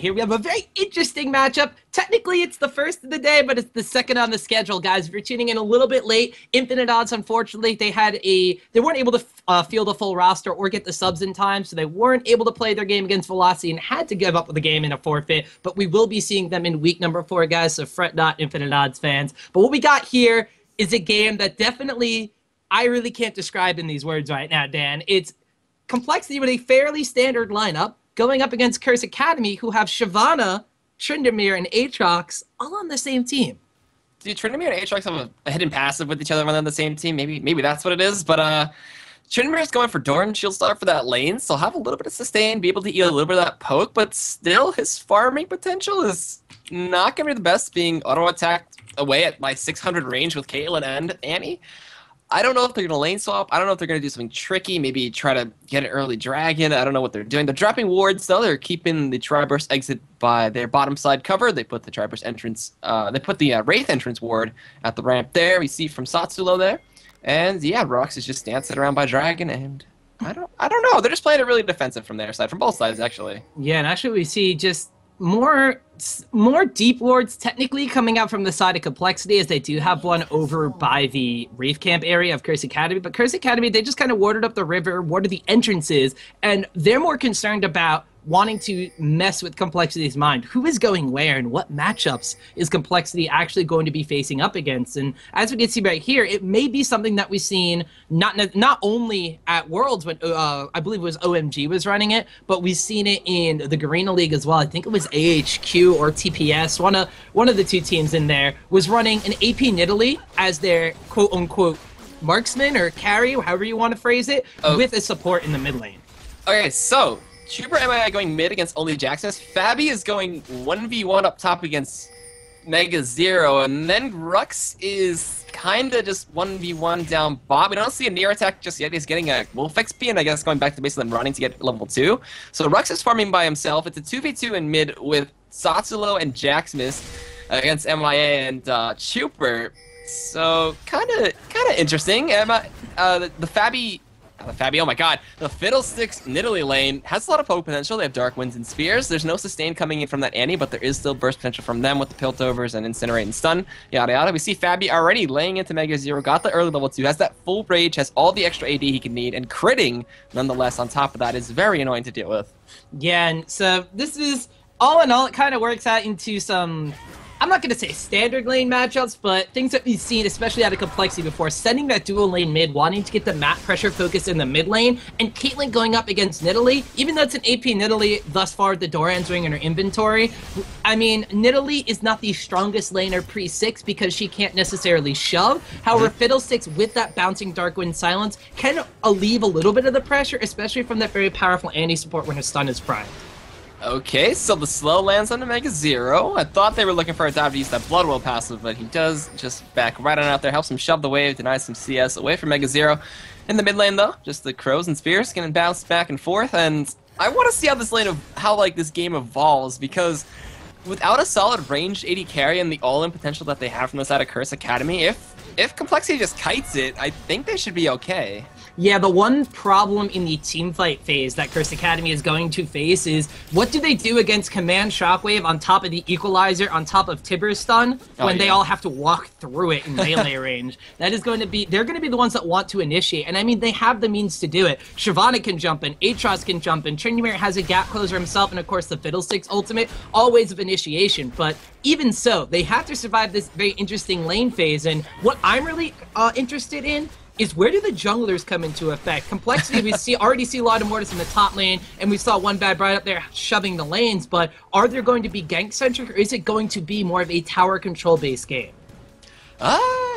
here we have a very interesting matchup. Technically, it's the first of the day, but it's the second on the schedule, guys. If you're tuning in a little bit late, Infinite Odds, unfortunately, they weren't able to field a full roster or get the subs in time, so they weren't able to play their game against Velocity and had to give up the game in a forfeit. But we will be seeing them in week number 4, guys, so fret not, Infinite Odds fans. But what we got here is a game that definitely I really can't describe in these words right now, Dan. It's CompLexity with a fairly standard lineup going up against CrsA Academy, who have Shyvanna, Tryndamere, and Aatrox all on the same team. Dude, Tryndamere and Aatrox have a hidden passive with each other when they're on the same team. Maybe that's what it is. But Tryndamere is going for Dorn Shield Star for that lane, so he'll have a little bit of sustain, be able to eat a little bit of that poke, but still his farming potential is not going to be the best, being auto-attacked away at my 600 range with Caitlyn and Annie. I don't know if they're going to lane swap. I don't know if they're going to do something tricky, maybe try to get an early dragon. I don't know what they're doing. They're dropping wards, though. They're keeping the Triburst exit by their bottom side covered. They put the Triburst entrance, they put the Wraith entrance ward at the ramp there. We see from Tsatsulow there. And yeah, Rhux is just dancing around by dragon, and I don't know. They're just playing it really defensive from their side, from both sides, actually. Yeah, and actually we see just more deep wards technically coming out from the side of CompLexity, as they do have one over by the Reef Camp area of CrsA Academy. But CrsA Academy, they just kind of warded up the river, warded the entrances, and they're more concerned about wanting to mess with CompLexity's mind. Who is going where, and what matchups is CompLexity actually going to be facing up against? And as we can see right here, it may be something that we've seen not only at Worlds, when I believe it was OMG was running it, but we've seen it in the Garena League as well. I think it was AHQ or TPS. One of the two teams in there was running an AP Nidalee as their quote-unquote marksman or carry, however you want to phrase it, with a support in the mid lane. Okay, so Chuuper MeyeA going mid against only Jaximus. fabbbyyy is going 1v1 up top against MegaZero, and then Rhux is kinda just 1v1 down bot. We don't see a near attack just yet. He's getting a Wolf XP, and I guess going back to base and then running to get level 2. So Rhux is farming by himself. It's a 2v2 in mid with Tsatsulow and Jaximus against MeyeA and Chuuper. So kinda interesting. The fabbbyyy, oh my god, the Fiddlestick's Nidalee lane has a lot of poke potential. They have Dark Winds and Spears. There's no sustain coming in from that Annie, but there is still burst potential from them with the Piltovers and Incinerate and Stun, yada yada. We see fabbbyyy already laying into MegaZero, got the early level 2, has that full rage, has all the extra AD he can need, and critting, nonetheless, on top of that is very annoying to deal with. Yeah, and so this is, all in all, it kind of works out into some, I'm not going to say standard lane matchups, but things that we've seen, especially out of CompLexity before, sending that dual lane mid, wanting to get the map pressure focused in the mid lane, and Caitlyn going up against Nidalee, even though it's an AP Nidalee thus far, the Doran's ring in her inventory. I mean, Nidalee is not the strongest laner pre-6 because she can't necessarily shove. However, Fiddlesticks with that bouncing Darkwind silence can alleviate a little bit of the pressure, especially from that very powerful Annie support when her stun is primed. Okay, so the slow lands on the MegaZero. I thought they were looking for a dive to use that Bloodwell passive, but he does just back right on out there, helps him shove the wave, denies some CS away from MegaZero. In the mid lane, though, just the Crows and Spears getting bounced back and forth, and I want to see how this game evolves, because without a solid ranged AD carry and the all-in potential that they have from the side of CrsA Academy, if CompLexity just kites it, I think they should be okay. Yeah, the one problem in the teamfight phase that CrsA Academy is going to face is, what do they do against Command Shockwave on top of the Equalizer, on top of Tiber's stun, when they all have to walk through it in melee range? That is going to be, they're going to be the ones that want to initiate, and I mean, they have the means to do it. Shyvanna can jump in, Aatrox can jump in, Tryndamere has a gap closer himself, and of course the Fiddlestick's ultimate, all ways of initiation, but even so, they have to survive this very interesting lane phase, and what I'm really interested in is, where do the junglers come into effect? CompLexity, we already see Lautemortis in the top lane, and we saw OneBadBrad up there shoving the lanes, but are there going to be gank-centric, or is it going to be more of a tower control-based game?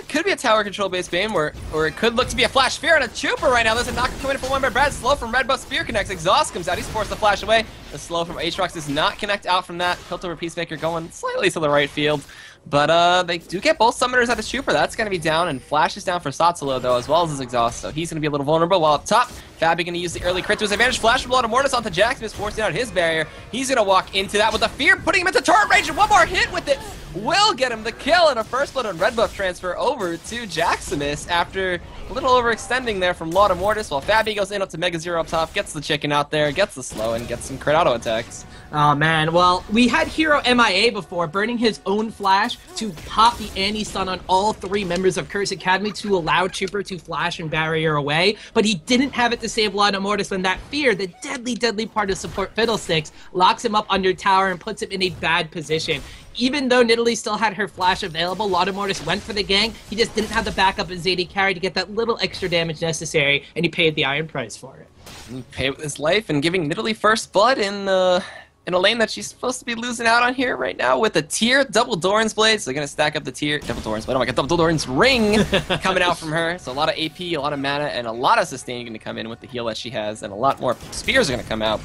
Could be a tower control-based game, or it could look to be a flash spear on a Chuuper right now. There's a knock coming in from OneBadBrad. Slow from Red Buff Spear connects. Exhaust comes out. He's forced to flash away. The slow from Aatrox does not connect out from that. Piltover Peacemaker going slightly to the right field. But they do get both summoners out of Chuuper. That's going to be down, and Flash is down for Tsatsulow, though, as well as his exhaust. So he's going to be a little vulnerable. While up top, fabbbyyy going to use the early crit to his advantage. Flash from Lautemortis onto Jaximus, forcing out his barrier. He's going to walk into that with a fear, putting him into turret range, and one more hit with it. will get him the kill and a first blood on red buff transfer over to Jaximus after a little overextending there from Lautemortis, while fabbbyyy goes in up to MegaZero up top, gets the chicken out there, gets the slow, and gets some crit auto attacks. Oh man, well, we had hero MeyeA before, burning his own flash to pop the anti-stun on all 3 members of CrsA Academy to allow Chuuper to flash and barrier away, but he didn't have it to save Lautemortis when that fear, the deadly part of support Fiddlesticks, locks him up under tower and puts him in a bad position. Even though Nidalee still had her flash available, Lautemortis went for the gank. He just didn't have the backup as AD carry to get that little extra damage necessary, and he paid the iron price for it. He paid with his life and giving Nidalee first blood in a lane that she's supposed to be losing out on here right now with a tier double Doran's blade. So they're gonna stack up the tier double Doran's blade. Oh my god, double Doran's ring coming out from her. So a lot of AP, a lot of mana, and a lot of sustain gonna come in with the heal that she has, and a lot more spears are gonna come out.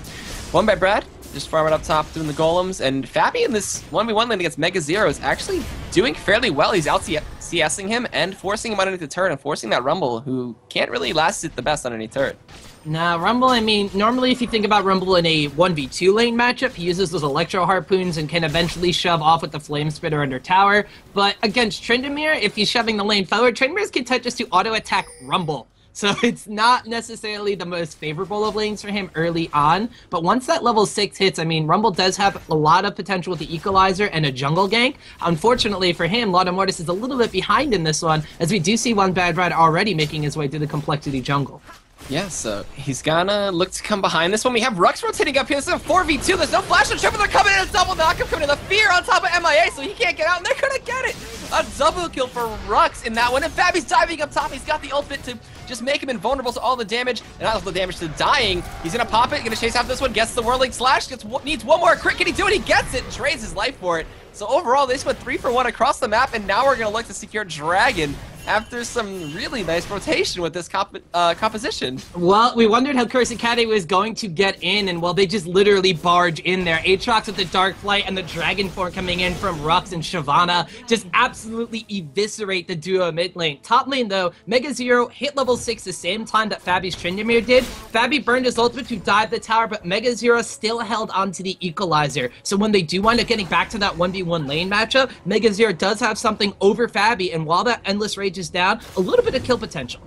OneBadBrad just farming up top doing the golems, and fabbbyyy in this 1v1 lane against MegaZero is actually doing fairly well. He's out CSing him and forcing him underneath the turret and forcing that Rumble, who can't really last it the best underneath turret. Nah, Rumble, I mean, normally if you think about Rumble in a 1v2 lane matchup, he uses those Electro Harpoons and can eventually shove off with the Flame Spitter under tower. But against Tryndamere, if he's shoving the lane forward, Tryndamere's content just to auto-attack Rumble. So it's not necessarily the most favorable of lanes for him early on, but once that level 6 hits, I mean, Rumble does have a lot of potential with the Equalizer and a jungle gank. Unfortunately for him, Lautemortis is a little bit behind in this one, as we do see OneBadBrad already making his way through the Complexity jungle. Yeah, so he's gonna look to come behind this one. We have Rhux rotating up here. This is a 4v2. There's no flash on Chuuper. They're coming in a double knockup, coming in the fear on top of MeyeA, so he can't get out, and they're gonna get it. A double kill for Rhux in that one, and fabbbbyy's diving up top. He's got the ultimate to just make him invulnerable to all the damage, and all the damage to dying. He's gonna pop it, gonna chase after this one, gets the Whirling Slash, needs one more crit. Can he do it? He gets it, trades his life for it. So overall, they just went 3 for 1 across the map, and now we're gonna look to secure Dragon after some really nice rotation with this composition. Well, we wondered how CrsA Academy was going to get in, and well, they just literally barge in there. Aatrox with the Dark Flight and the Dragon Form coming in from Rhux and Shyvanna just absolutely eviscerate the duo mid lane. Top lane though, MegaZero hit level 6 the same time that fabbbyy's Tryndamere did. fabbbyyy burned his ultimate to dive the tower, but MegaZero still held onto the Equalizer. So when they do wind up getting back to that 1v1 lane matchup, MegaZero does have something over fabbbyyy, and while that Endless Rage is down, a little bit of kill potential.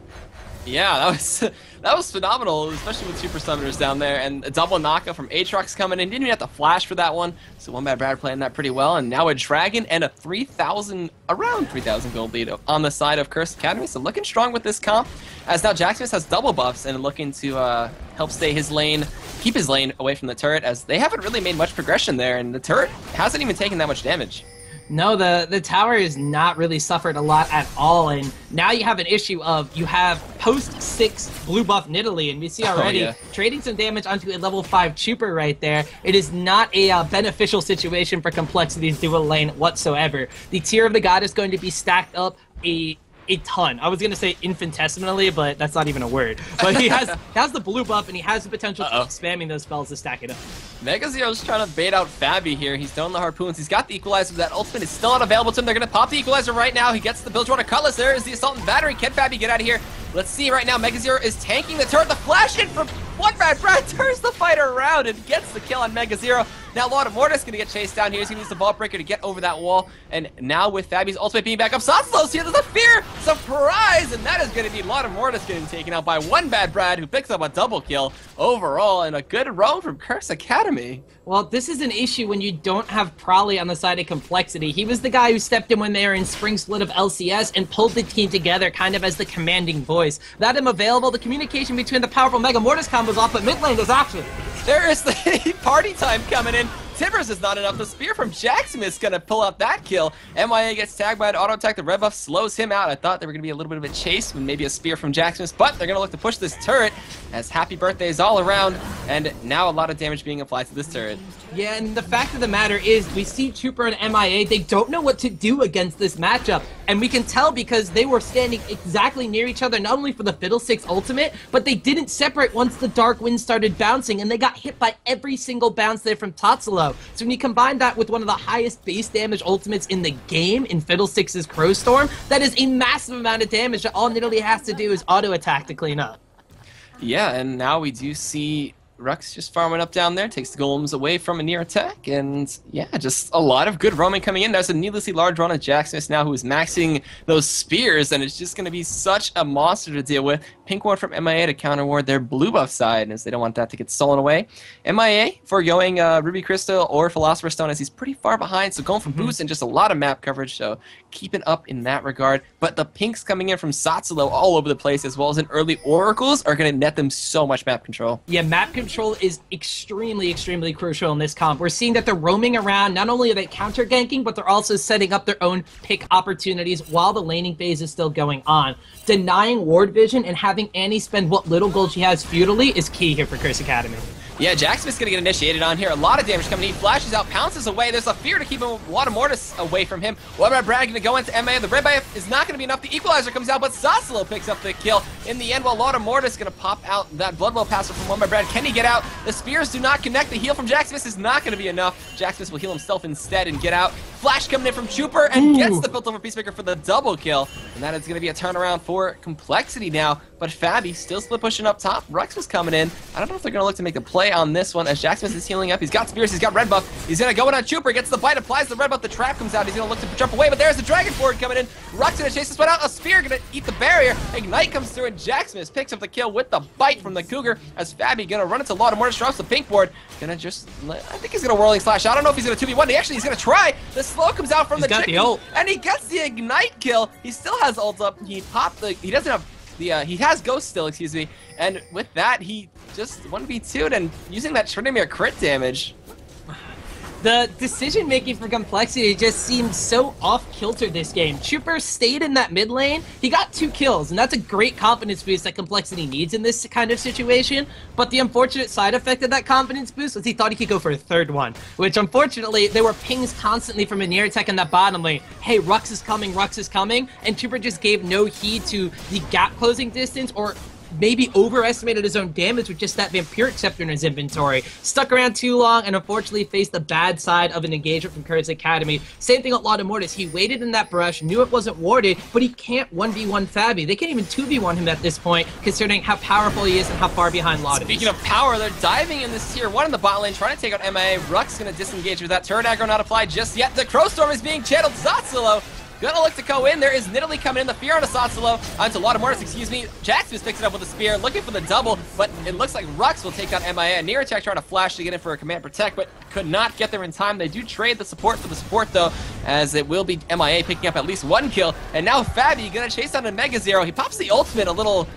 Yeah, that was phenomenal, especially with Super Summoners down there, and a double knockup from Aatrox coming in. Didn't even have to flash for that one, so OneBadBrad playing that pretty well, and now a Dragon and a around 3,000 gold lead on the side of CrsA Academy, so looking strong with this comp, as now Jaximus has double buffs and looking to help stay his lane, keep his lane away from the turret, as they haven't really made much progression there, and the turret hasn't even taken that much damage. No, the tower has not really suffered a lot at all, and now you have an issue of you have post 6 blue buff Nidalee, and we see already trading some damage onto a level 5 Chuuper right there. It is not a beneficial situation for Complexity's dual lane whatsoever. The tier of the god is going to be stacked up a ton. I was gonna say infinitesimally, but that's not even a word. But he has the blue buff, and he has the potential to keep spamming those spells to stack it up. MegaZero's trying to bait out fabbbyyy here. He's throwing the harpoons. He's got the Equalizer. That ultimate is still not available to him. They're gonna pop the Equalizer right now. He gets the Bilgewater Cutlass. There is the Assault and Battery. Can fabbbyyy get out of here? Let's see right now. MegaZero is tanking the turret. The flash in from OneBadBrad turns the fight around and gets the kill on MegaZero. Now Lautemortis gonna get chased down here. He's gonna use the Vault Breaker to get over that wall. And now with fabbbbyy's ultimate being back up, Tsatsulow's here. There's a fear surprise, and that is gonna be Lautemortis getting taken out by OneBadBrad, who picks up a double kill overall, and a good roam from CrsA Academy. Well, this is an issue when you don't have Prolly on the side of Complexity. He was the guy who stepped in when they were in Spring Split of LCS and pulled the team together kind of as the commanding voice. Without him available, the communication between the powerful MegaMortis combos off, but mid lane is action. There is the party time coming in. Timbers is not enough. The spear from Jaximus gonna pull out that kill. MeyeA gets tagged by an auto attack. The red buff slows him out. I thought there were gonna be a little bit of a chase with maybe a spear from Jaximus, but they're gonna look to push this turret as happy birthdays all around, and now a lot of damage being applied to this turret. Yeah, and the fact of the matter is, we see Chuuper and MeyeA, they don't know what to do against this matchup. And we can tell because they were standing exactly near each other, not only for the Fiddlestick's ultimate, but they didn't separate once the Dark Wind started bouncing, and they got hit by every single bounce there from Tsatsulow. So when you combine that with one of the highest base damage ultimates in the game, in Fiddlestick's Crow Storm, that is a massive amount of damage that all Nidalee has to do is auto-attack to clean up. Yeah, and now we do see Rhux just farming up down there, takes the golems away from a near attack, and yeah, just a lot of good roaming coming in. There's a needlessly large run of Jaximus now who is maxing those spears, and it's just going to be such a monster to deal with. Pink ward from MeyeA to counter ward their blue buff side, as they don't want that to get stolen away. MeyeA foregoing Ruby Crystal or Philosopher's Stone, as he's pretty far behind, so going for boost and just a lot of map coverage, so keeping up in that regard. But the pinks coming in from Tsatsulow all over the place, as well as in early oracles, are going to net them so much map control. Yeah, map control is extremely, extremely crucial in this comp. We're seeing that they're roaming around. Not only are they counter ganking, but they're also setting up their own pick opportunities while the laning phase is still going on. Denying ward vision and having Annie spend what little gold she has feudally is key here for CrsA Academy. Yeah, Jaximus is going to get initiated on here. A lot of damage coming. He flashes out, pounces away. There's a fear to keep him Lautemortis away from him. OneBadBrad going to go into MeyeA. The red buff is not going to be enough. The equalizer comes out, but Tsatsulow picks up the kill. In the end, while Lautemortis is going to pop out that Bloodwell passer from OneBadBrad. Can he get out? The spears do not connect. The heal from Jaximus is not going to be enough. Jaximus will heal himself instead and get out. Flash coming in from Chuuper and gets the built over Peacemaker for the double kill. And that is going to be a turnaround for CompLexity now. But fabbbyyy still split pushing up top. Rhux was coming in. I don't know if they're going to look to make a play on this one, as Jaximus is healing up. He's got spears, he's got red buff. He's going to go in on Chuuper, gets the bite, applies the red buff, the trap comes out. He's going to look to jump away, but there's the dragon forward coming in. Rhux going to chase this one out. A spear going to eat the barrier. Ignite comes through, and Jaximus picks up the kill with the bite from the Cougar, as fabbbyyy going to run into Lautemortis, drops the pink board. Going to just, I think he's going to whirling slash. I don't know if he's going to 2v1. He's going to try. The slow comes out from the chicken, and he gets the ignite kill. He still has ult up. He popped the, he doesn't have he has Ghost still, excuse me, and with that, he just 1v2'd and using that Tryndamere crit damage. The decision-making for CompLexity just seems so off-kilter this game. Chuuper stayed in that mid lane. He got 2 kills, and that's a great confidence boost that CompLexity needs in this kind of situation. But the unfortunate side effect of that confidence boost was he thought he could go for a 3rd one, which unfortunately, there were pings constantly from a near attack in that bottom lane. Hey, Rhux is coming, Rhux is coming, and Chuuper just gave no heed to the gap closing distance or maybe overestimated his own damage with just that Vampiric Scepter in his inventory. Stuck around too long and unfortunately faced the bad side of an engagement from CrsA Academy. Same thing with Lautemortis. He waited in that brush, knew it wasn't warded, but he can't 1v1 fabbbyyy. They can't even 2v1 him at this point, considering how powerful he is and how far behind Lautemortis. Speaking of power, they're diving in this tier 1 in the bot lane, trying to take out MeyeA. Rhux going to disengage with that. Turret aggro not applied just yet. The Crow Storm is being channeled. Tsatsulow gonna look to go in. There is Nidalee coming in. The fear on a Tsatsulow. Onto Lautemortis, excuse me. Jaximus picks it up with a spear, looking for the double, but it looks like Rhux will take out MeyeA. Near attack trying to flash to get in for a command protect, but could not get there in time. They do trade the support for the support, though, as it will be MeyeA picking up at least 1 kill. And now fabbbyyy gonna chase down a MegaZero. He pops the ultimate a little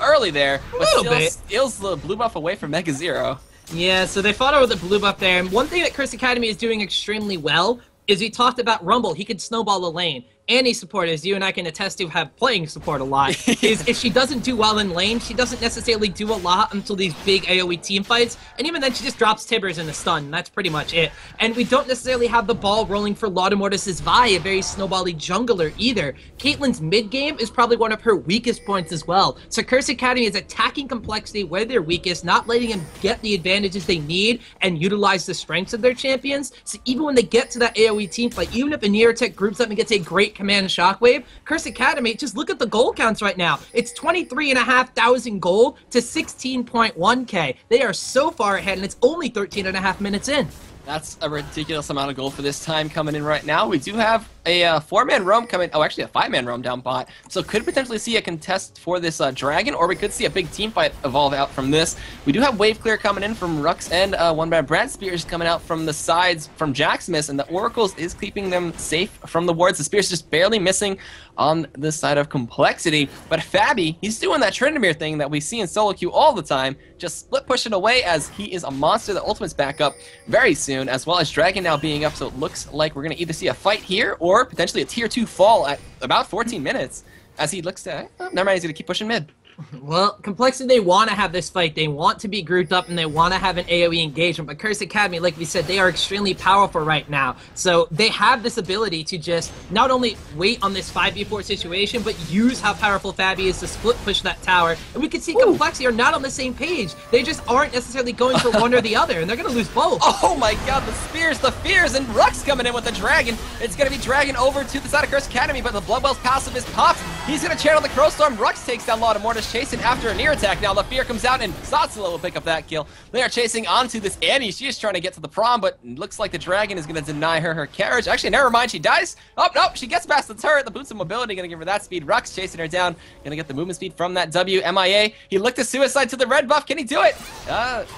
early there, but still steals the blue buff away from MegaZero. Yeah, so they fought over the blue buff there. And one thing that CrsA Academy is doing extremely well is we talked about Rumble. He could snowball the lane. Annie's support, as you and I can attest to, have playing support a lot, is if she doesn't do well in lane, she doesn't necessarily do a lot until these big AoE team fights, and even then she just drops Tibbers in a stun, and that's pretty much it. And we don't necessarily have the ball rolling for Lautemortis' Vi, a very snowbally jungler either. Caitlyn's mid game is probably one of her weakest points as well. So CrsA Academy is attacking CompLexity where they're weakest, not letting them get the advantages they need and utilize the strengths of their champions. So even when they get to that AoE team fight, even if a near tech groups up and gets a great command shockwave, CrsA Academy, just look at the gold counts right now. It's 23,500 gold to 16.1k. They are so far ahead, and it's only 13.5 minutes in. That's a ridiculous amount of gold for this time coming in right now. We do have a 4-man roam coming, oh, actually a 5-man roam down bot. So could potentially see a contest for this dragon, or we could see a big team fight evolve out from this. We do have wave clear coming in from Rhux and OneBadBrad spears coming out from the sides from Jaximus, and the Oracles is keeping them safe from the wards. The spears just barely missing on the side of CompLexity, but fabbbyyy, he's doing that Tryndamere thing that we see in solo queue all the time, just split pushing away as he is a monster. The ultimate's back up very soon, as well as Dragon now being up, so it looks like we're going to either see a fight here or potentially a tier 2 fall at about 14 minutes as he looks to, oh, never mind, he's going to keep pushing mid. Well, CompLexity, they want to have this fight. They want to be grouped up, and they want to have an AoE engagement. But CrsA Academy, like we said, they are extremely powerful right now. So they have this ability to just not only wait on this 5v4 situation, but use how powerful fabbbyyy is to split push that tower. And we can see CompLexity are not on the same page. They just aren't necessarily going for one or the other, and they're going to lose both. Oh my god, the spears, the fears, and Rhux coming in with the dragon. It's going to be dragon over to the side of CrsA Academy, but the Bloodwell's passive is popped. He's going to channel the Crow Storm. Rhux takes down Lautemortis, chasing after a near attack. Now the fear comes out, and Tsatsulow will pick up that kill. They are chasing onto this Annie. She is trying to get to the prom, but it looks like the dragon is going to deny her carriage. Actually, never mind. She dies. Oh, no. She gets past the turret. The boots of mobility going to give her that speed. Rhux chasing her down. Going to get the movement speed from that W. MeyeA. He looked to suicide to the red buff. Can he do it?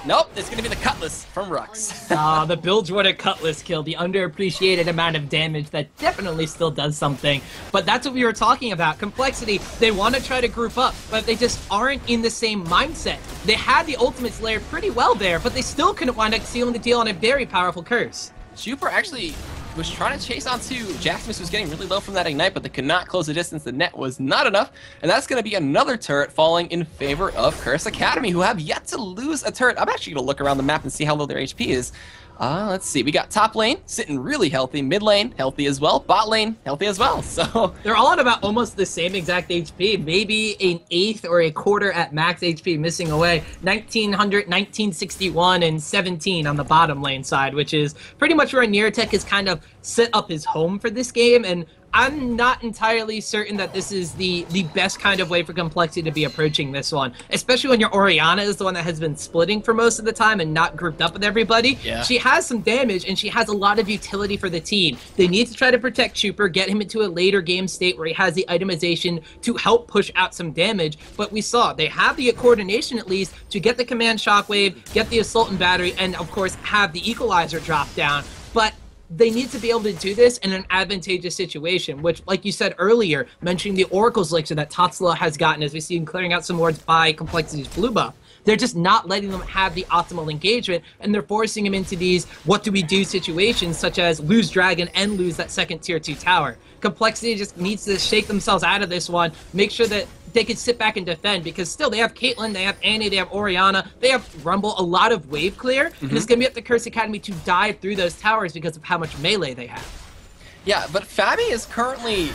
Nope. It's going to be the Cutlass from Rhux. The Bilgewater Cutlass kill. The underappreciated amount of damage that definitely still does something. But that's what we were talking about. CompLexity, they want to try to group up, but they just aren't in the same mindset. They had the ultimates layered pretty well there, but they still couldn't wind up sealing the deal on a very powerful curse. Chuuper actually was trying to chase onto Jaximus, was getting really low from that ignite, but they could not close the distance. The net was not enough, and that's going to be another turret falling in favor of CrsA Academy, who have yet to lose a turret. I'm actually going to look around the map and see how low their HP is. Let's see. We got top lane sitting really healthy, mid lane healthy as well, bot lane healthy as well. So they're all at about almost the same exact HP, maybe an eighth or a quarter at max HP missing away. 1900, 1961, and 17 on the bottom lane side, which is pretty much where Neartech has kind of set up his home for this game. And I'm not entirely certain that this is the best kind of way for CompLexity to be approaching this one, especially when your Orianna is the one that has been splitting for most of the time and not grouped up with everybody. Yeah. She has some damage, and she has a lot of utility for the team. They need to try to protect Chuuper, get him into a later game state where he has the itemization to help push out some damage, but we saw they have the coordination at least to get the command shockwave, get the assault and battery, and of course have the equalizer drop down, but they need to be able to do this in an advantageous situation, which, like you said earlier, mentioning the Oracle's elixir that Tsatsulow has gotten as we see him clearing out some wards by CompLexity's blue buff. They're just not letting them have the optimal engagement, and they're forcing him into these what do we do situations, such as lose dragon and lose that second tier 2 tower. CompLexity just needs to shake themselves out of this one, make sure that they can sit back and defend, because still they have Caitlyn, they have Annie, they have Orianna, they have Rumble, a lot of wave clear, and it's going to be up to CrsA Academy to dive through those towers because of how much melee they have. Yeah, but fabbbyyy is currently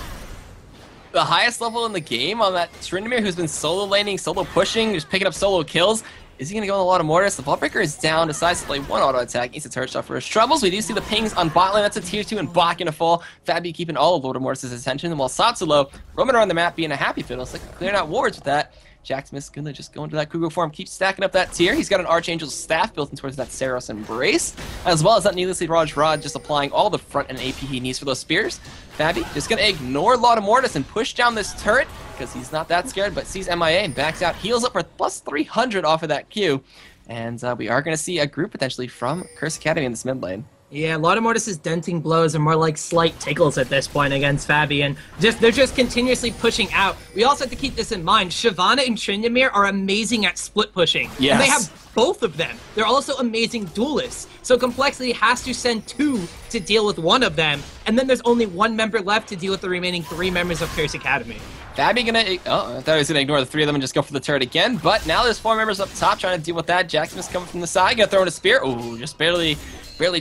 the highest level in the game on that Tryndamere, who's been solo laning, solo pushing, just picking up solo kills. Is he going to go on the Lautemortis? The Vaultbreaker is down, decides to play one auto attack, needs to turret shot for his troubles. We do see the pings on bot lane. That's a tier 2 and bot gonna fall. fabbbyyy keeping all of Lautemortis' attention, while Tsatsulow roaming around the map being a happy Fiddlestick, clearing out wards with that. Jaximus gonna just go into that Cougar form, keep stacking up that tier. He's got an Archangel's staff built in towards that Saros Embrace, as well as that needlessly Raj Rod, just applying all the front and AP he needs for those spears. fabbbyyy just gonna ignore Lautemortis and push down this turret, because he's not that scared, but sees MeyeA and backs out, heals up for plus 300 off of that Q. And we are going to see a group potentially from CrsA Academy in this mid lane. Yeah, Lautemortis' denting blows are more like slight tickles at this point against fabbbyyy, and they're just continuously pushing out. We also have to keep this in mind. Shyvanna and Tryndamere are amazing at split pushing. Yes. And they have both of them. They're also amazing duelists. So CompLexity has to send 2 to deal with one of them, and then there's only 1 member left to deal with the remaining 3 members of CrsA Academy. fabbbyyy gonna... Oh, I thought he was gonna ignore the 3 of them and just go for the turret again, but now there's 4 members up top trying to deal with that. Jaximus coming from the side, gonna throw in a spear. Ooh, just barely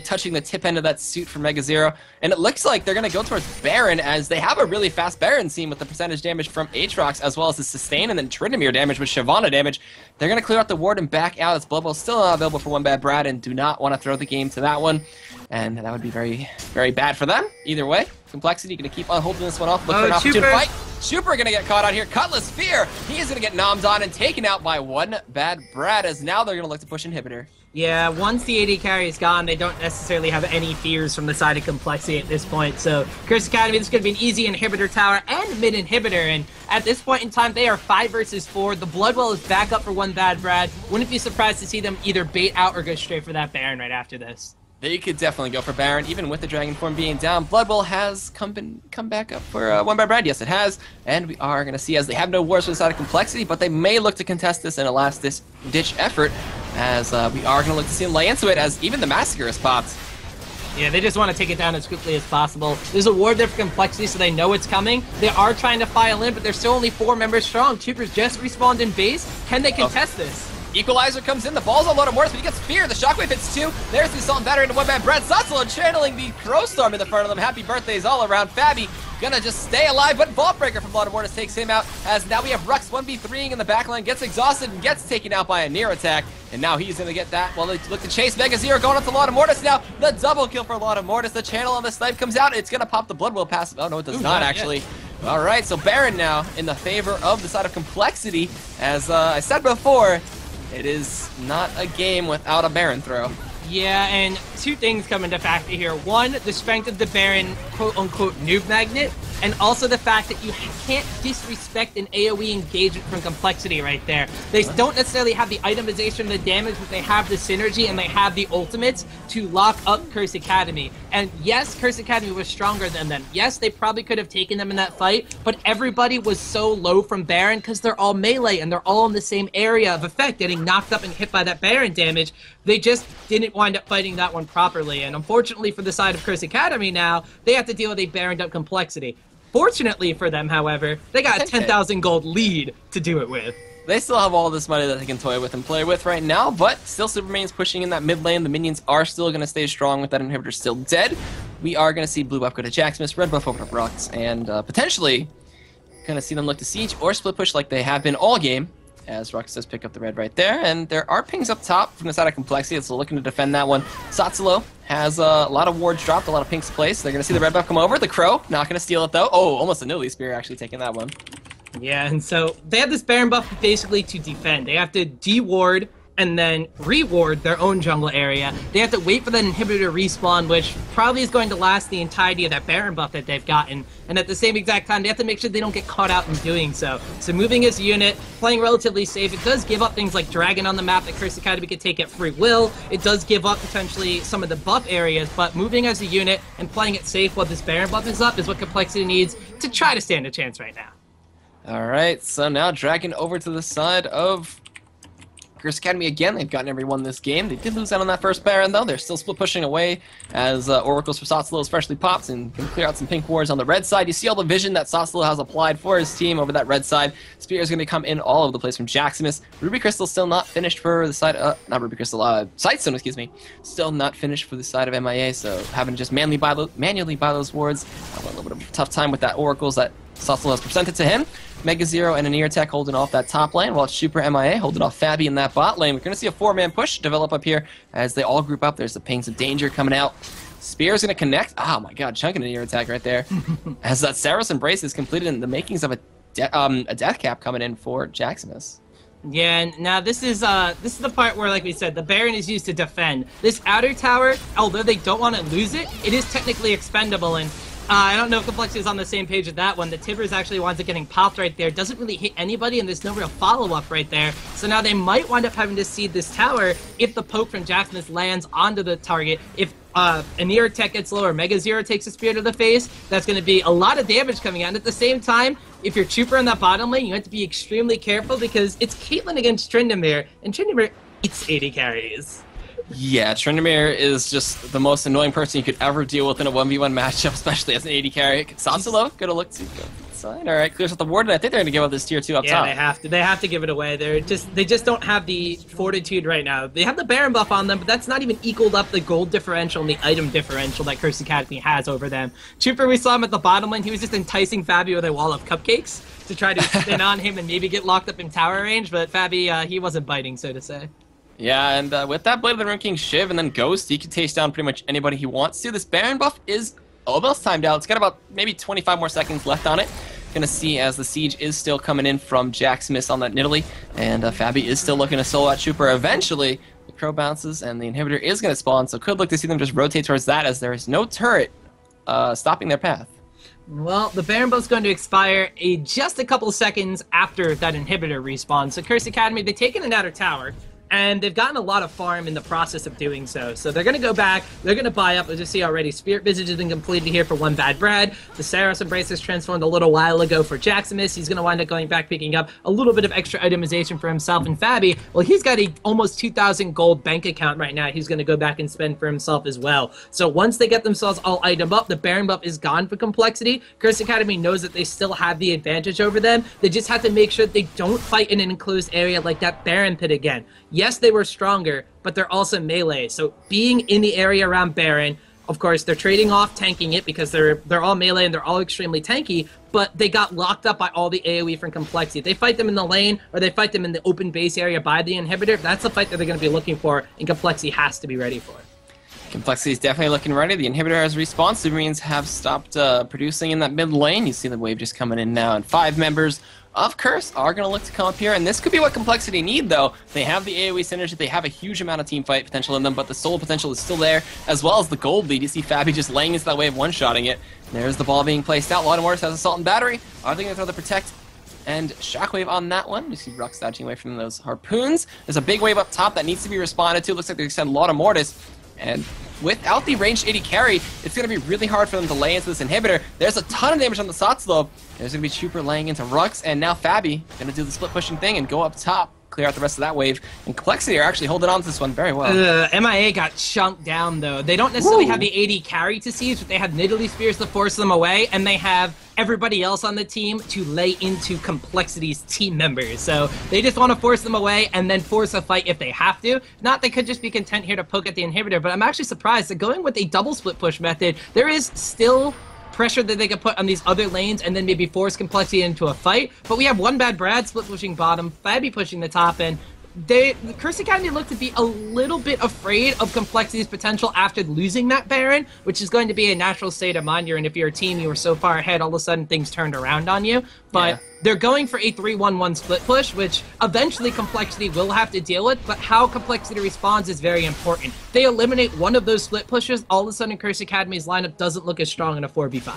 touching the tip end of that suit for MegaZero. And it looks like they're going to go towards Baron, as they have a really fast Baron scene with the percentage damage from Aatrox, as well as the sustain and then Tryndamere damage with Shyvanna damage. They're going to clear out the ward and back out, as Blood Bowl's still not available for OneBadBrad and do not want to throw the game to that one. And that would be very, very bad for them. Either way, CompLexity going to keep on holding this one off, look for an opportune fight. Chuuper going to get caught out here. Cutlass Fear. He is going to get nommed on and taken out by OneBadBrad, as now they're going to look to push Inhibitor. Yeah, once the AD carry is gone, they don't necessarily have any fears from the side of CompLexity at this point. So, CrsA Academy, this is going to be an easy inhibitor tower and mid inhibitor. And at this point in time, they are 5 versus 4. The Bloodwell is back up for OneBadBrad. Wouldn't be surprised to see them either bait out or go straight for that Baron right after this. They could definitely go for Baron, even with the Dragon form being down. Blood Bowl has come back up for OneBadBrad. Yes, it has. And we are going to see, as they have no wars for the side of CompLexity, but they may look to contest this in a last-ditch effort, as we are going to look to see them lay into it, as even the Massacre is popped. Yeah, they just want to take it down as quickly as possible. There's a ward there for CompLexity, so they know it's coming. They are trying to file in, but they're still only 4 members strong. Chuuper's just respawned in base. Can they contest this? Equalizer comes in, the ball's on Lautemortis, but he gets Fear. The Shockwave hits 2. There's the Assault and Battery into OneBadBrad. Tsatsulow channeling the Crow Storm in the front of them. Happy birthdays all around. fabbbyyy gonna just stay alive, but Vaultbreaker from Lautemortis takes him out, as now we have Rhux 1v3ing in the backline, gets exhausted and gets taken out by a near attack, and now he's gonna get that. Well, they look to chase MegaZero going up to Lautemortis now. The double kill for Lautemortis. The channel on the snipe comes out. It's gonna pop the Bloodwell passive. Oh no, it does not actually. All right, so Baron now in the favor of the side of CompLexity. As I said before, it is not a game without a Baron throw. Yeah, and two things come into factor here. One, the strength of the Baron quote-unquote noob magnet, and also the fact that you can't disrespect an AoE engagement from CompLexity right there. They don't necessarily have the itemization of the damage, but they have the synergy and they have the ultimates to lock up CrsA Academy. And yes, CrsA Academy was stronger than them. Yes, they probably could have taken them in that fight, but everybody was so low from Baron because they're all melee and they're all in the same area of effect, getting knocked up and hit by that Baron damage. They just didn't wind up fighting that one properly. And unfortunately for the side of CrsA Academy now, they have to deal with a Baroned up CompLexity. Fortunately for them, however, they got a 10,000 gold lead to do it with. They still have all this money that they can toy with and play with right now, but still Superman's pushing in that mid lane. The minions are still going to stay strong with that inhibitor still dead. We are going to see blue buff go to Jaximus, red buff over to Rhux, and potentially going to see them look to siege or split push like they have been all game, as Rhux does pick up the red right there. And there are pings up top from the side of CompLexity, so looking to defend that one. Tsatsulow has a lot of wards dropped, a lot of pinks placed. They're going to see the red buff come over. The Crow, not going to steal it though. Oh, almost a Nidalee spear actually taking that one. Yeah, and so they have this Baron buff basically to defend. They have to de-ward and then re-ward their own jungle area. They have to wait for that inhibitor to respawn, which probably is going to last the entirety of that Baron buff that they've gotten. And at the same exact time, they have to make sure they don't get caught out in doing so. So moving as a unit, playing relatively safe, it does give up things like Dragon on the map that CrsA Academy can take at free will. It does give up potentially some of the buff areas, but moving as a unit and playing it safe while this Baron buff is up is what CompLexity needs to try to stand a chance right now. All right, so now Dragon over to the side of CrsA Academy again. They've gotten everyone this game. They did lose out on that first Baron, though. They're still split pushing away as Oracles for Tsatsulow freshly pops and can clear out some pink wards on the red side. You see all the vision that Tsatsulow has applied for his team over that red side. Spear is going to come in all over the place from Jaximus. Ruby Crystal still not finished for the side, not Ruby Crystal, Sightstone, excuse me. Still not finished for the side of MeyeA, so having to just manually buy those wards. A little bit of a tough time with that Oracles that Tsatsulow has presented to him. MegaZero and an Aatrox holding off that top lane, while Chuuper MeyeA holding off fabbbyyy in that bot lane. We're going to see a four-man push develop up here as they all group up. There's the pings of danger coming out. Spear's going to connect. Oh my god, chunking an Aatrox right there. As that Saros Embrace is completed in the makings of a death cap coming in for Jaximus. Yeah, and now this is the part where, like we said, the Baron is used to defend. This outer tower, although they don't want to lose it, it is technically expendable, and I don't know if CompLexity is on the same page with that one. The Tibbers actually winds up getting popped right there. Doesn't really hit anybody, and there's no real follow-up right there. So now they might wind up having to cede this tower if the poke from Jaximus lands onto the target. If an Aatrox gets low or MegaZero takes a spear to the face, that's going to be a lot of damage coming out. And at the same time, if you're Chuuper in that bottom lane, you have to be extremely careful because it's Caitlyn against Tryndamere, and Tryndamere eats 80 carries. Yeah, Tryndamere is just the most annoying person you could ever deal with in a 1v1 matchup, especially as an 80 carry. Tsatsulow, gonna look to go inside. All right, clears out the ward, and I think they're gonna give up this tier 2 up top. Yeah, they have to give it away. They just don't have the fortitude right now. They have the Baron buff on them, but that's not even equaled up the gold differential and the item differential that CrsA Academy has over them. Chuuper, we saw him at the bottom lane. He was just enticing fabbbyyy with a wall of cupcakes to try to spin on him and maybe get locked up in tower range, but fabbbyyy, he wasn't biting, so to say. Yeah, and with that Blade of the Rune King Shiv and then Ghost, he can taste down pretty much anybody he wants to. This Baron buff is almost timed out. It's got about maybe 25 more seconds left on it. Gonna see as the siege is still coming in from Jaximus on that Nidalee, and fabbbyyy is still looking to solo out Chuuper. Eventually, the Crow bounces and the inhibitor is gonna spawn, so could look to see them just rotate towards that as there is no turret stopping their path. Well, the Baron buff's going to expire just a couple seconds after that inhibitor respawns. So CrsA Academy, they've taken an outer tower, and they've gotten a lot of farm in the process of doing so. So they're going to go back, they're going to buy up, as you see already, Spirit Visage has been completed here for OneBadBrad. The Saros Embrace has transformed a little while ago for Jaximus. He's going to wind up going back, picking up a little bit of extra itemization for himself. And fabbbyyy, well, he's got a almost 2,000 gold bank account right now. He's going to go back and spend for himself as well. So once they get themselves all item up, the Baron buff is gone for CompLexity. CrsA Academy knows that they still have the advantage over them. They just have to make sure that they don't fight in an enclosed area like that Baron pit again. Yes, they were stronger, but they're also melee. So being in the area around Baron, of course, they're trading off tanking it because they're all melee and they're all extremely tanky, but they got locked up by all the AoE from CompLexity. If they fight them in the lane or they fight them in the open base area by the inhibitor, that's the fight that they're going to be looking for, and CompLexity has to be ready for it. CompLexity is definitely looking ready. The inhibitor has respawned. Submarines have stopped producing in that mid lane. You see the wave just coming in now, and 5 members of CrsA are going to look to come up here, and this could be what CompLexity need, though. They have the AoE synergy, they have a huge amount of team fight potential in them, but the solo potential is still there, as well as the gold lead. You see fabbbyyy just laying into that wave, one-shotting it. There's the ball being placed out. Lautemortis has Assault and Battery. Are they going to throw the Protect and Shockwave on that one? You see Rhux dodging away from those harpoons. There's a big wave up top that needs to be responded to. Looks like they send Lautemortis, and without the ranged 80 carry, it's going to be really hard for them to lay into this inhibitor. There's a ton of damage on the Tsatsulow. There's going to be Chuuper laying into Rhux, and now fabbbyyy going to do the split pushing thing and go up top, clear out the rest of that wave. And CompLexity are actually holding on to this one very well. MeyeA got chunked down, though. They don't necessarily have the 80 carry to siege, but they have Nidalee spears to force them away, and they have everybody else on the team to lay into CompLexity's team members. So they just want to force them away and then force a fight if they have to. Not, they could just be content here to poke at the inhibitor, but I'm actually surprised that going with a double split push method, there is still pressure that they could put on these other lanes and then maybe force CompLexity into a fight. But we have OneBadBrad split pushing bottom, fabbbyyy pushing the top end. The CrsA Academy look to be a little bit afraid of CompLexity's potential after losing that Baron, which is going to be a natural state of mind. And if you're a team, you were so far ahead, all of a sudden things turned around on you. But they're going for a 3-1-1 split push, which eventually CompLexity will have to deal with, but how CompLexity responds is very important. They eliminate one of those split pushes, all of a sudden CrsA Academy's lineup doesn't look as strong in a 4v5.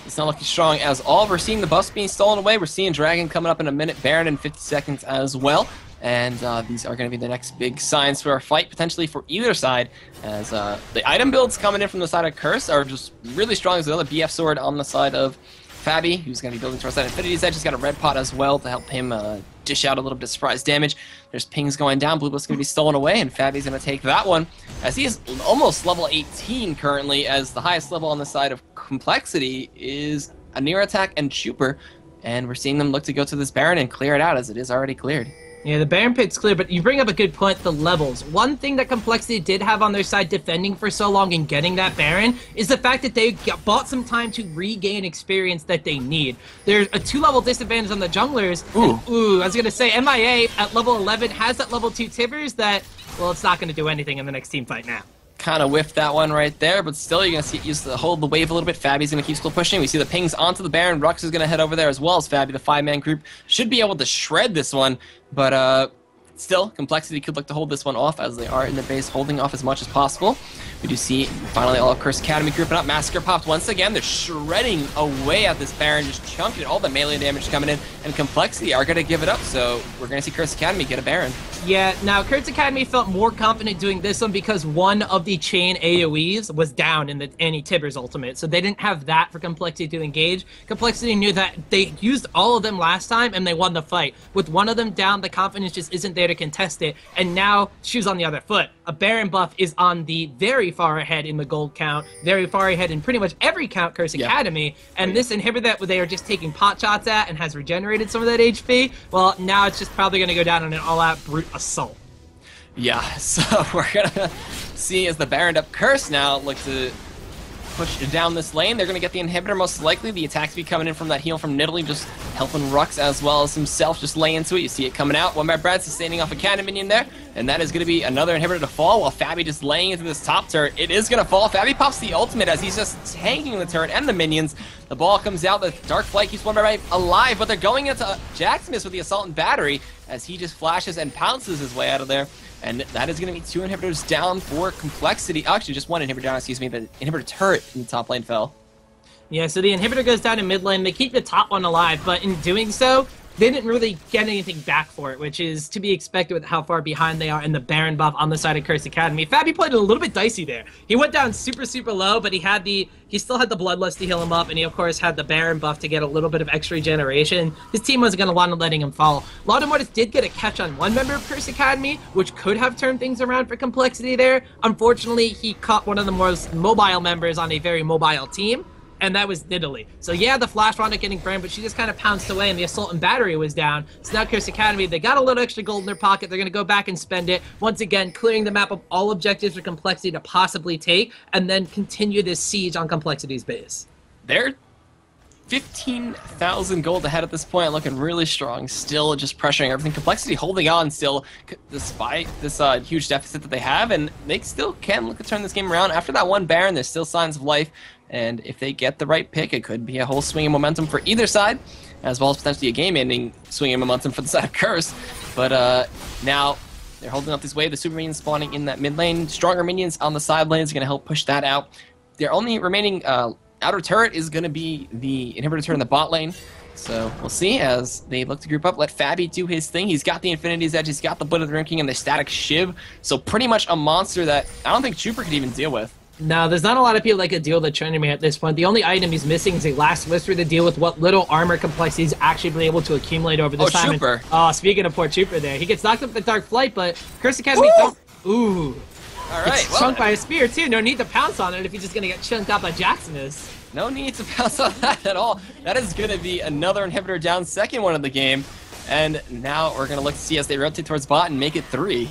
It's not looking strong as all. We're seeing the buffs being stolen away. We're seeing Dragon coming up in a minute, Baron in 50 seconds as well. And these are going to be the next big signs for our fight, potentially for either side, as the item builds coming in from the side of CrsA are just really strong. There's another BF sword on the side of fabbbyyy, who's going to be building towards that Infinity's Edge. He's got a red pot as well to help him dish out a little bit of surprise damage. There's pings going down. Blue buff's going to be stolen away, and fabbbyyy's going to take that one, as he is almost level 18 currently, as the highest level on the side of CompLexity is a near attack and Chuuper, and we're seeing them look to go to this Baron and clear it out, as it is already cleared. Yeah, the Baron pit's clear, but you bring up a good point, the levels. One thing that CompLexity did have on their side defending for so long and getting that Baron is the fact that they bought some time to regain experience that they need. There's a 2-level disadvantage on the junglers. I was going to say, MeyeA at level 11 has that level 2 Tivers that, well, it's not going to do anything in the next team fight now. Kind of whiffed that one right there, but still you're going to see it use to hold the wave a little bit. Fabbyy's going to keep still pushing. We see the pings onto the Baron. Rhux is going to head over there as well as fabbbyyy. The 5-man group should be able to shred this one, but still, CompLexity could look to hold this one off, as they are in the base holding off as much as possible. We do see finally all of CrsA Academy grouping up. Massacre popped once again. They're shredding away at this Baron, just chunking it. All the melee damage coming in, and CompLexity are going to give it up. So we're going to see CrsA Academy get a Baron. Yeah, now CrsA Academy felt more confident doing this one because one of the chain AoEs was down in the anti-Tibbers ultimate. So they didn't have that for CompLexity to engage. CompLexity knew that they used all of them last time and they won the fight. With one of them down, the confidence just isn't there to contest it. And now, shoes on the other foot. A Baron buff is on the very far ahead in the gold count, very far ahead in pretty much every count CrsA Academy, and this inhibitor that they are just taking pot shots at and has regenerated some of that HP, well, now it's just probably going to go down on an all-out brute assault. Yeah, so we're going to see as the Baron up CrsA now look to push down this lane. They're going to get the inhibitor most likely. The attacks be coming in from that heal from Nidalee, just helping Rhux as well as himself just lay into it. You see it coming out. OneBadBrad sustaining off a cannon minion there, and that is going to be another inhibitor to fall while fabbbyyy just laying into this top turret. It is going to fall. fabbbyyy pops the ultimate as he's just tanking the turret and the minions. The ball comes out. The Dark Flight keeps OneBadBrad alive, but they're going into Jaximus with the Assault and Battery as he just flashes and pounces his way out of there. And that is going to be 2 inhibitors down for CompLexity. Actually, just 1 inhibitor down, excuse me. The inhibitor turret in the top lane fell. Yeah, so the inhibitor goes down in mid lane. They keep the top one alive, but in doing so, they didn't really get anything back for it, which is to be expected with how far behind they are in the Baron buff on the side of CrsA Academy. fabbbyyy played it a little bit dicey there. He went down super, super low, but he still had the Bloodlust to heal him up, and he, of course, had the Baron buff to get a little bit of extra regeneration. His team wasn't going to want to letting him fall. Lautemortis did get a catch on one member of CrsA Academy, which could have turned things around for CompLexity there. Unfortunately, he caught one of the most mobile members on a very mobile team, and that was Nidalee. So yeah, the Flash wound up getting burned, but she just kind of pounced away, and the Assault and Battery was down. So now CrsA Academy, they got a little extra gold in their pocket. They're going to go back and spend it, once again, clearing the map of all objectives for CompLexity to possibly take, and then continue this siege on CompLexity's base. They're 15,000 gold ahead at this point, looking really strong. Still just pressuring everything. CompLexity holding on still, despite this huge deficit that they have, and they still can look to turn this game around. After that one Baron, there's still signs of life, and if they get the right pick, it could be a whole swing of momentum for either side, as well as potentially a game-ending swing of momentum for the side of CrsA. But now they're holding up this wave. The super minions spawning in that mid lane. Stronger minions on the side lanes are going to help push that out. Their only remaining outer turret is going to be the inhibitor turret in the bot lane. So we'll see as they look to group up. Let fabbbyyy do his thing. He's got the Infinity's Edge. He's got the Blood of the Rune King and the Static Shiv. So pretty much a monster that I don't think Chuuper could even deal with. No, there's not a lot of people that could deal with Tryndamere at this point. The only item he's missing is a Last Whisper to deal with what little armor complexity he's actually been able to accumulate over this time. Chuuper. Oh, speaking of poor Chuuper there. He gets knocked up with the Dark Flight, but CrsA Academy don't... Ooh. All right. It's chunked by a spear, too. No need to pounce on it if he's just going to get chunked out by Jaximus. No need to pounce on that at all. That is going to be another inhibitor down, second one of the game. And now we're going to look to see as they rotate towards bot and make it 3.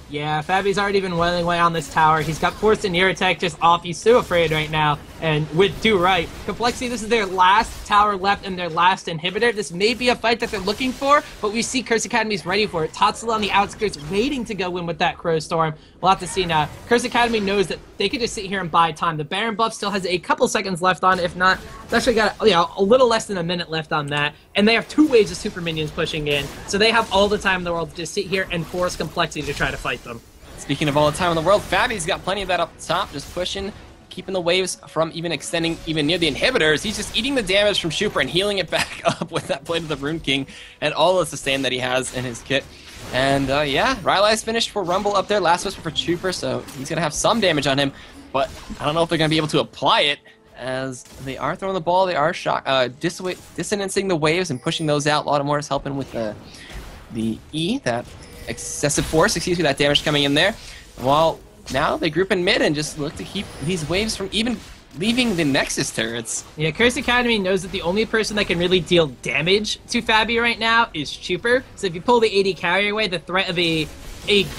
Yeah, fabbbyyy's already been wailing away on this tower. He's got forced and near attack just off. He's so afraid right now, and with due right. CompLexity, this is their last tower left and their last inhibitor. This may be a fight that they're looking for, but we see CrsA Academy's ready for it. Tsatsulow on the outskirts waiting to go in with that Crow Storm. We'll have to see now. CrsA Academy knows that they could just sit here and buy time. The Baron buff still has a couple seconds left on it. If not, it's actually got a little less than a minute left on that. And they have 2 waves of super minions pushing in, so they have all the time in the world to just sit here and force CompLexity to try to fight them. Speaking of all the time in the world, fabbbbyy's got plenty of that up top, just pushing, keeping the waves from even extending even near the inhibitors. He's just eating the damage from Chuuper and healing it back up with that Blade of the Rune King and all the sustain that he has in his kit. And yeah, Rylai's finished for Rumble up there, Last Whisper for Chuuper, so he's going to have some damage on him, but I don't know if they're going to be able to apply it, as they are throwing the ball, they are dissonancing the waves and pushing those out. Lautemortis helping with the E, that excessive force, that damage coming in there. While now they group in mid and just look to keep these waves from even leaving the Nexus turrets. Yeah, CrsA Academy knows that the only person that can really deal damage to fabbbyyy right now is Chuuper. So if you pull the AD carry away, the threat of a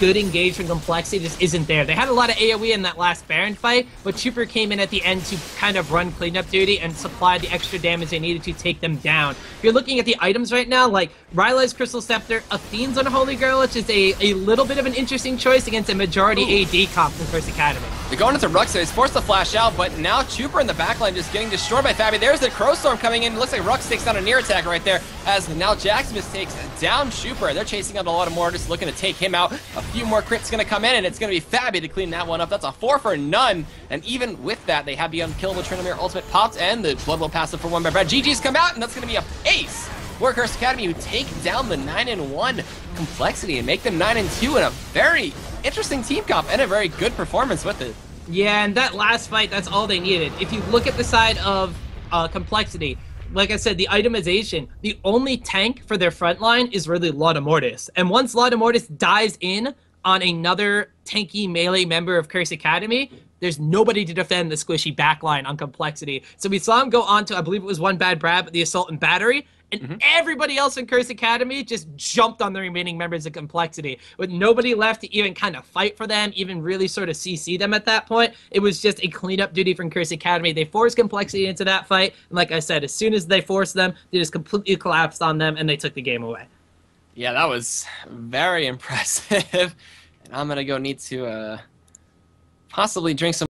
good engage from CompLexity just isn't there. They had a lot of AoE in that last Baron fight, but Chuuper came in at the end to kind of run cleanup duty and supply the extra damage they needed to take them down. If you're looking at the items right now, like Rylai's Crystal Scepter, Athene's Unholy Girl, which is a little bit of an interesting choice against a majority AD comp from CrsA Academy. They're going into Rhux, so he's forced to flash out, but now Chuuper in the backline just getting destroyed by fabbbyyy. There's the Crow Storm coming in. It looks like Rhux takes down a near attack right there, as now Jaximus takes down Chuuper. They're chasing out a lot of more, just looking to take him out. A few more crits going to come in, and it's going to be fabbbyyy to clean that one up. That's a 4 for none, and even with that, they have the unkillable Tryndamere ultimate popped, and the Blood will passive for OneBadBrad. GG's come out, and that's going to be a ace for CrsA Academy, who take down the 9-1 CompLexity and make them 9-2 in a very interesting team comp and a very good performance with it. Yeah, and that last fight, that's all they needed. If you look at the side of CompLexity, like I said, the itemization, the only tank for their front line is really Lautemortis. And once Lautemortis dives in on another tanky melee member of CrsA Academy, there's nobody to defend the squishy backline on CompLexity. So we saw him go on to, I believe it was OneBadBrad, but the Assault and Battery, and everybody else in CrsA Academy just jumped on the remaining members of CompLexity. With nobody left to even kind of fight for them, even really sort of CC them at that point, it was just a cleanup duty from CrsA Academy. They forced CompLexity into that fight, and like I said, as soon as they forced them, they just completely collapsed on them, and they took the game away. Yeah, that was very impressive. And I'm going to go need to possibly drink some